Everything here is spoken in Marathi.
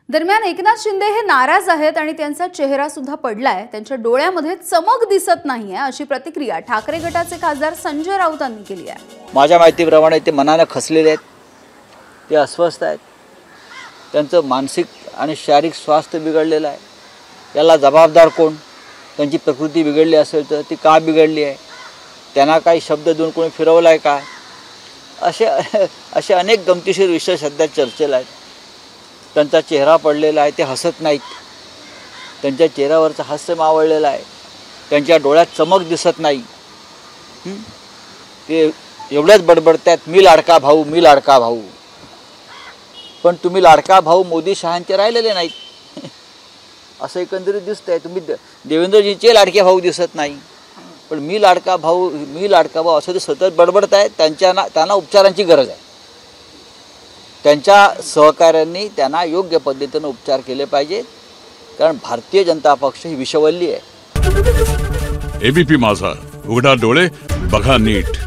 दरम्यान एकनाथ शिंदे हे नाराज आहेत आणि त्यांचा चेहरा सुद्धा पडलाय। त्यांच्या डोळ्यामध्ये चमक दिसत नाहीये अशी प्रतिक्रिया ठाकरे गटाचे खासदार संजय राऊतांनी केली आहे। माझ्या माहितीप्रमाणे ते मनाने खचलेले आहेत, ते अस्वस्थ आहेत, त्यांचं मानसिक आणि शारीरिक स्वास्थ्य बिघडलेलं आहे। याला जबाबदार कोण? त्यांची प्रकृती बिघडली असेल तर ती का बिघडली आहे? त्यांना काही शब्द देऊन कोणी फिरवला आहे का? असे अनेक गमतीशीर विषय सध्या चर्चेला आहेत। त्यांचा चेहरा पडलेला आहे, ते हसत नाहीत, त्यांच्या चेहऱ्यावरचं हास्य मावळलेलं आहे, त्यांच्या डोळ्यात चमक दिसत नाही। ते एवढ्याच बडबडतात, मी लाडका भाऊ, मी लाडका भाऊ। पण तुम्ही लाडका भाऊ मोदी शहांचे राहिलेले नाहीत असं एकंदरीत दिसतंय। तुम्ही देवेंद्रजींचे लाडके भाऊ दिसत नाही, पण मी लाडका भाऊ, मी लाडका भाऊ असं ते सतत बडबडतायत। त्यांना उपचारांची गरज आहे। त्यांच्या सहकाऱ्यांनी त्यांना योग्य पद्धतीने उपचार केले पाहिजेत, कारण भारतीय जनता पक्ष ही विषवल्ली आहे। एबीपी माझा, उघडा डोळे बघा नीट।